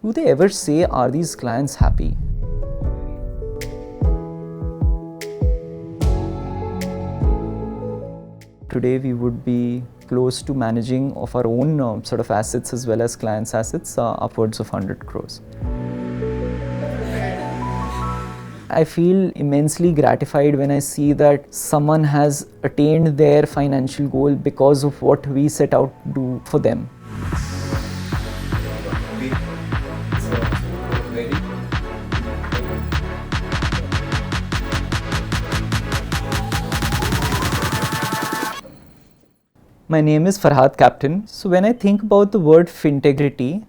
Do they ever say, are these clients happy? Today we would be close to managing of our own sort of assets as well as clients' assets, upwards of 100 crores. I feel immensely gratified when I see that someone has attained their financial goal because of what we set out to do for them. My name is Farhad Captain. So when I think about the word Fintegrity,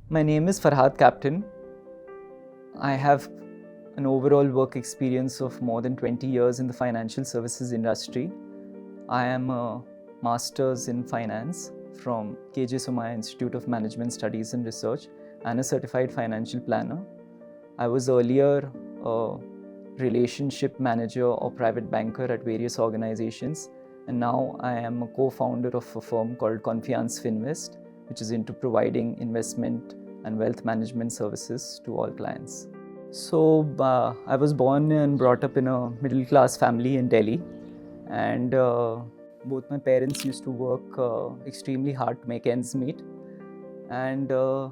my name is Farhad Captain. I have an overall work experience of more than 20 years in the financial services industry. I am a master's in finance from Somaiya Institute of Management Studies and Research and a certified financial planner. I was earlier a relationship manager or private banker at various organizations, and now I am a co-founder of a firm called Confiance Finvest, which is into providing investment and wealth management services to all clients. So I was born and brought up in a middle-class family in Delhi, and both my parents used to work extremely hard to make ends meet. And the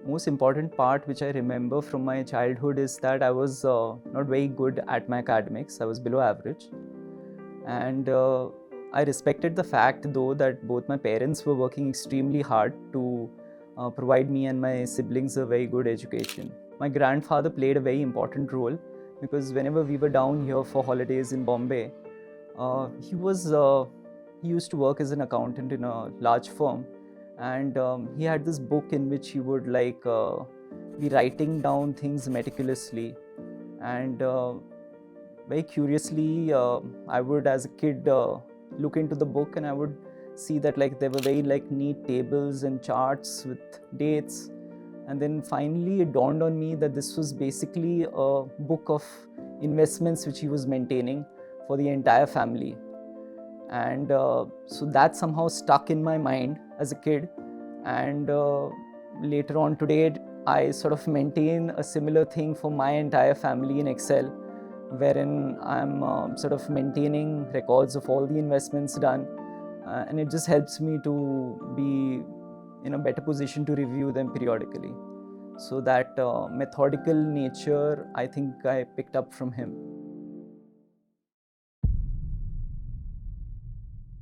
most important part which I remember from my childhood is that I was not very good at my academics. I was below average, and I respected the fact though that both my parents were working extremely hard to provide me and my siblings a very good education. My grandfather played a very important role because whenever we were down here for holidays in Bombay, he used to work as an accountant in a large firm, and he had this book in which he would be writing down things meticulously, and very curiously I would as a kid look into the book and I would see that there were very neat tables and charts with dates, and then finally it dawned on me that this was basically a book of investments which he was maintaining for the entire family. And so that somehow stuck in my mind as a kid, and later on today I sort of maintain a similar thing for my entire family in Excel, wherein I'm sort of maintaining records of all the investments done, and it just helps me to be in a better position to review them periodically. So that methodical nature I think I picked up from him.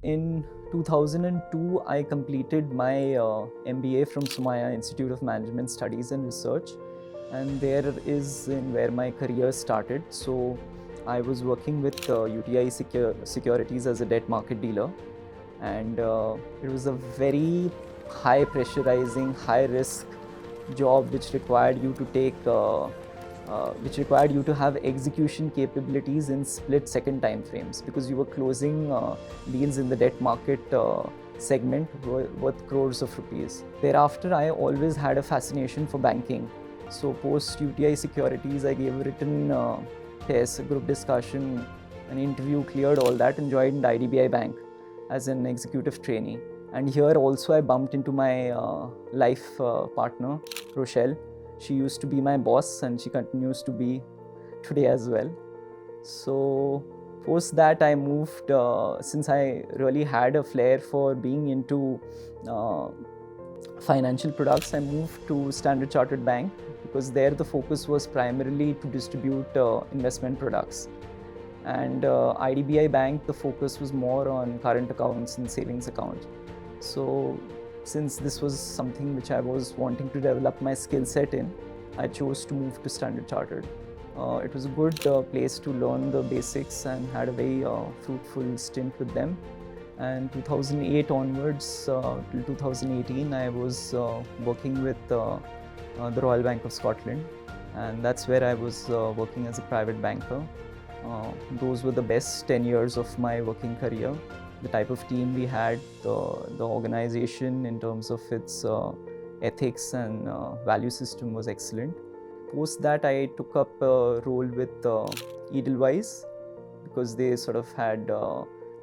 In 2002, I completed my MBA from Somaiya Institute of Management Studies and Research, and there is where my career started. So I was working with UTI Securities as a debt market dealer, and it was a very high pressurizing, high risk job which required you to have execution capabilities in split-second time frames, because you were closing deals in the debt market segment worth crores of rupees. Thereafter, I always had a fascination for banking. So post UTI Securities, I gave a written test, a group discussion, an interview, cleared all that, and joined IDBI Bank as an executive trainee. And here also I bumped into my life partner, Rochelle. She used to be my boss and she continues to be today as well. So post that I moved, since I really had a flair for being into financial products, I moved to Standard Chartered Bank, because there the focus was primarily to distribute investment products. And IDBI Bank, the focus was more on current accounts and savings accounts. So since this was something which I was wanting to develop my skill set in, I chose to move to Standard Chartered. It was a good place to learn the basics and had a very fruitful stint with them. And 2008 onwards till 2018, I was working with the Royal Bank of Scotland, and that's where I was working as a private banker. Those were the best 10 years of my working career. The type of team we had, the organization in terms of its ethics and value system was excellent. post that I took up a role with Edelweiss, because they sort of had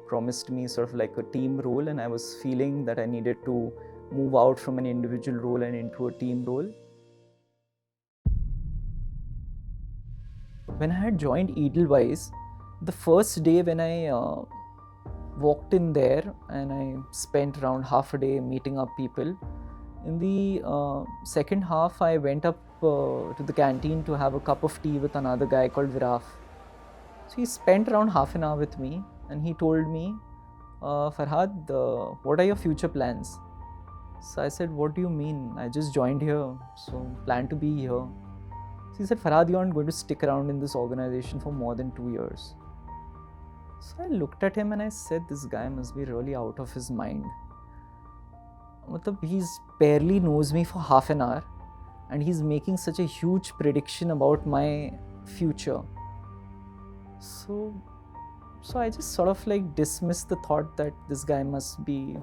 promised me sort of like a team role, and I was feeling that I needed to move out from an individual role and into a team role. When I had joined Edelweiss, the first day when I walked in there and I spent around half a day meeting up people, in the second half I went up to the canteen to have a cup of tea with another guy called Viraf. So he spent around half an hour with me and he told me, Farhad, what are your future plans? So I said, what do you mean? I just joined here, so plan to be here. So he said, Farhad, you aren't going to stick around in this organization for more than 2 years. So I looked at him and I said, this guy must be really out of his mind. He's barely knows me for half an hour and he's making such a huge prediction about my future. So I just sort of like dismissed the thought that this guy must be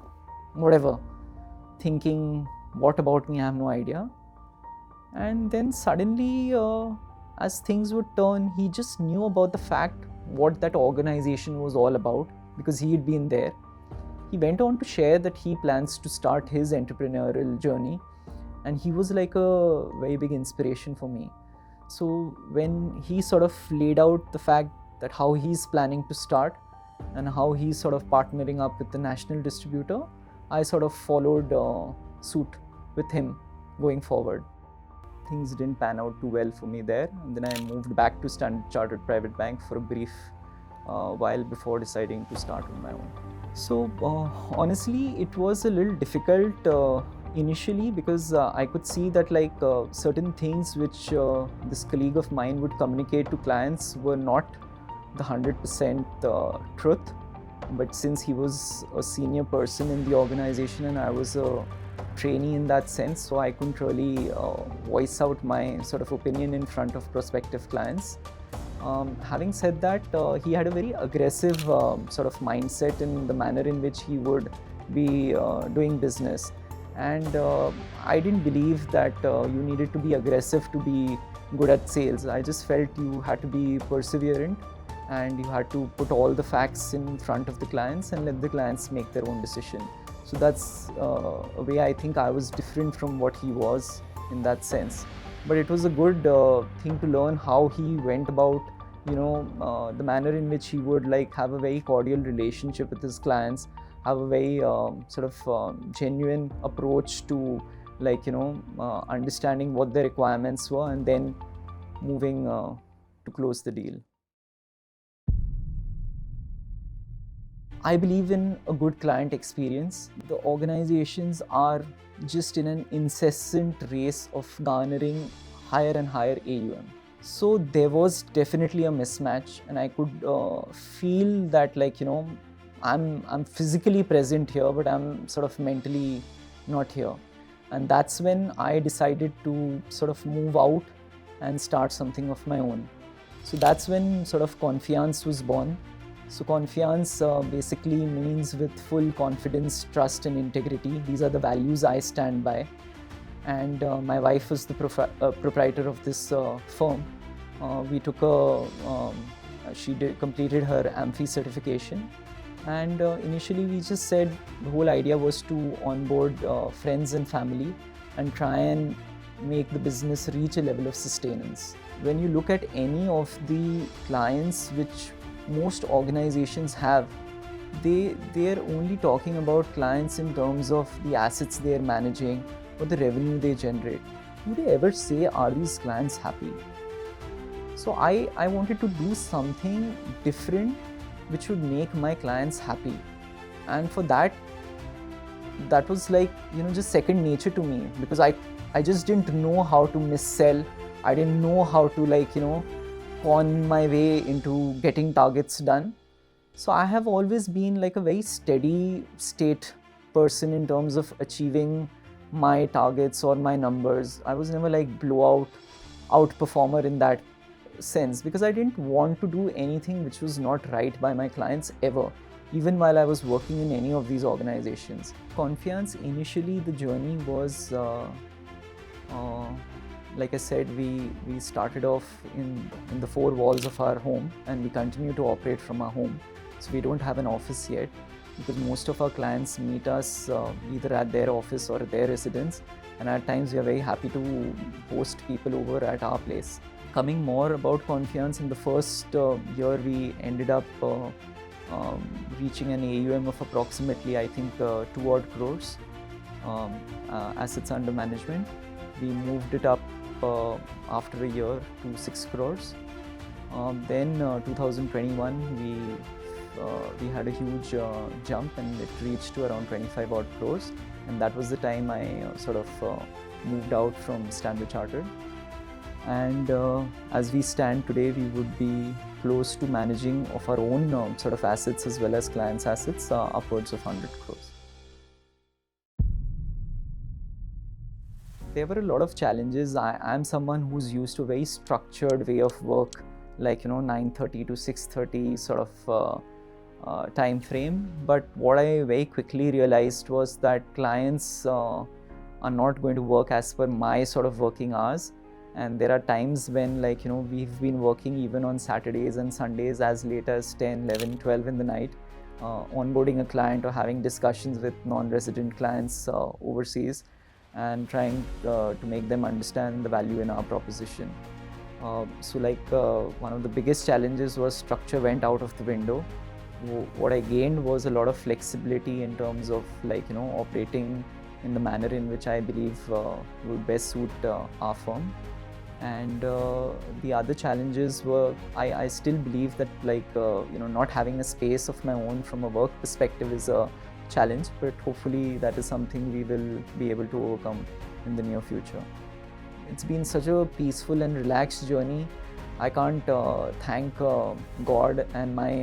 whatever, thinking what about me, I have no idea. And then suddenly, as things would turn, he just knew about the fact what that organization was all about because he had been there. He went on to share that he plans to start his entrepreneurial journey, and he was like a very big inspiration for me. So when he sort of laid out the fact that how he's planning to start and how he's sort of partnering up with the national distributor, I sort of followed suit with him going forward. Things didn't pan out too well for me there, and then I moved back to Standard Chartered Private Bank for a brief while before deciding to start on my own. So honestly, it was a little difficult initially because I could see that like certain things which this colleague of mine would communicate to clients were not the 100% truth. But since he was a senior person in the organization and I was a trainee in that sense, so I couldn't really voice out my sort of opinion in front of prospective clients. Having said that, he had a very aggressive sort of mindset in the manner in which he would be doing business. And I didn't believe that you needed to be aggressive to be good at sales. I just felt you had to be perseverant and you had to put all the facts in front of the clients and let the clients make their own decision. So that's a way I think I was different from what he was in that sense. But it was a good thing to learn how he went about, the manner in which he would like have a very cordial relationship with his clients, have a very genuine approach to understanding what their requirements were and then moving to close the deal. I believe in a good client experience. The organizations are just in an incessant race of garnering higher and higher AUM. So there was definitely a mismatch, and I could feel that I'm physically present here, but I'm sort of mentally not here. And that's when I decided to sort of move out and start something of my own. So that's when sort of Confiance was born. So Confiance basically means with full confidence, trust and integrity. These are the values I stand by. And my wife is the proprietor of this firm. We took she completed her AMFI certification. And initially we just said the whole idea was to onboard friends and family and try and make the business reach a level of sustenance. When you look at any of the clients which most organizations have, they're only talking about clients in terms of the assets they're managing or the revenue they generate. Do they ever say, are these clients happy? So I wanted to do something different which would make my clients happy. And for that was like, just second nature to me, because I just didn't know how to missell. I didn't know how to con my way into getting targets done. So I have always been like a very steady state person in terms of achieving my targets or my numbers. I was never like blowout outperformer in that sense, because I didn't want to do anything which was not right by my clients ever, even while I was working in any of these organizations. Confiance, initially the journey was like I said, we started off in the four walls of our home, and we continue to operate from our home. So we don't have an office yet, because most of our clients meet us either at their office or their residence, and at times we are very happy to host people over at our place. Coming more about Confiance, in the first year we ended up reaching an AUM of approximately, I think, 2 odd crores assets under management. We moved it up after a year to 6 crores. Then 2021 we had a huge jump, and it reached to around 25 odd crores, and that was the time I sort of moved out from Standard Chartered. And as we stand today, we would be close to managing of our own sort of assets as well as clients' assets, upwards of 100 crores. There were a lot of challenges. I'm someone who's used to a very structured way of work, like 9:30 to 6:30 sort of time frame. But what I very quickly realized was that clients are not going to work as per my sort of working hours. And there are times when, like, we've been working even on Saturdays and Sundays as late as 10, 11, 12 in the night, onboarding a client or having discussions with non-resident clients overseas, and trying to make them understand the value in our proposition. So one of the biggest challenges was structure went out of the window. What I gained was a lot of flexibility in terms of operating in the manner in which I believe would best suit our firm. And the other challenges were, I still believe that not having a space of my own from a work perspective is a challenge, but hopefully that is something we will be able to overcome in the near future. It's been such a peaceful and relaxed journey. I can't thank God and my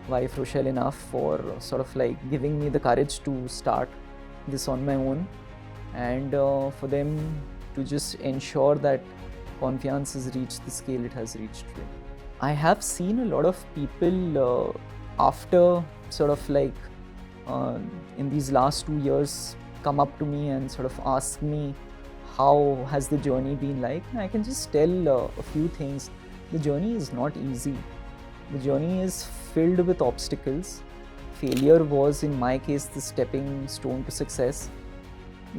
wife Rochelle enough for sort of giving me the courage to start this on my own, and for them to just ensure that Confiance has reached the scale it has reached today. I have seen a lot of people after sort of in these last 2 years come up to me and sort of ask me how has the journey been like. And I can just tell a few things. The journey is not easy. The journey is filled with obstacles. Failure was, in my case, the stepping stone to success.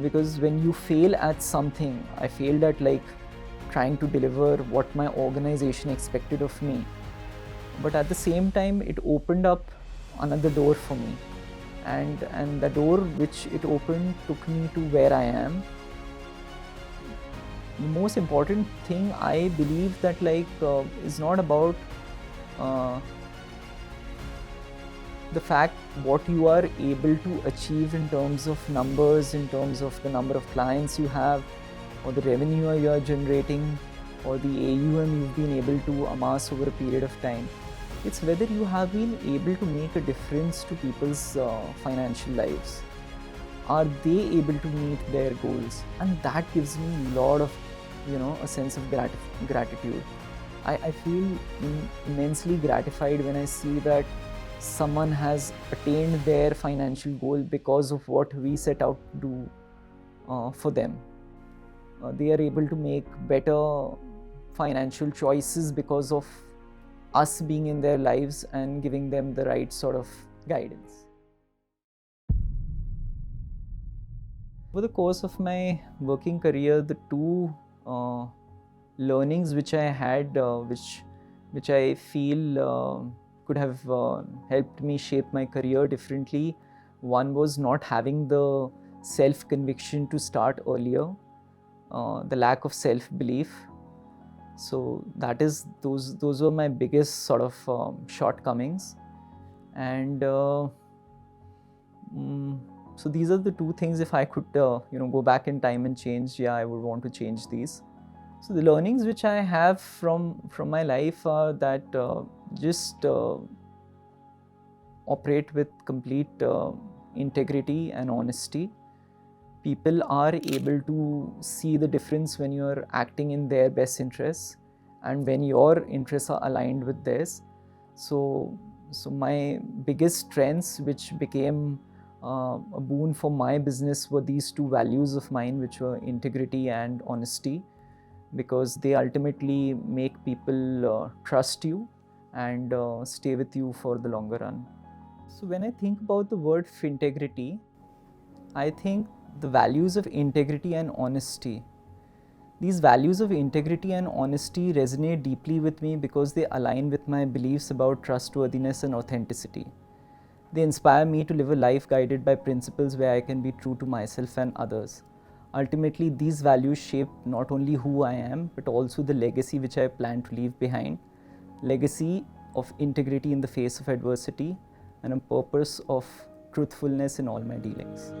Because when you fail at something, I failed at trying to deliver what my organization expected of me. But at the same time, it opened up another door for me. And the door which it opened took me to where I am. The most important thing I believe that is not about the fact what you are able to achieve in terms of numbers, in terms of the number of clients you have, or the revenue you are generating, or the AUM you've been able to amass over a period of time. It's whether you have been able to make a difference to people's financial lives. Are they able to meet their goals? And that gives me a lot of, a sense of gratitude. I feel immensely gratified when I see that someone has attained their financial goal because of what we set out to do for them. They are able to make better financial choices because of us being in their lives and giving them the right sort of guidance. Over the course of my working career, the two learnings which I had, which I feel could have helped me shape my career differently. One was not having the self-conviction to start earlier, the lack of self-belief. So that is those were my biggest sort of shortcomings, and so these are the two things. If I could go back in time and change, I would want to change these. So the learnings which I have from my life are that just operate with complete integrity and honesty. People are able to see the difference when you are acting in their best interests and when your interests are aligned with theirs. So my biggest strengths, which became a boon for my business, were these two values of mine, which were integrity and honesty. because they ultimately make people trust you and stay with you for the longer run. So when I think about the word fintegrity, I think the values of integrity and honesty. These values of integrity and honesty resonate deeply with me because they align with my beliefs about trustworthiness and authenticity. They inspire me to live a life guided by principles where I can be true to myself and others. Ultimately, these values shape not only who I am, but also the legacy which I plan to leave behind. Legacy of integrity in the face of adversity and a purpose of truthfulness in all my dealings.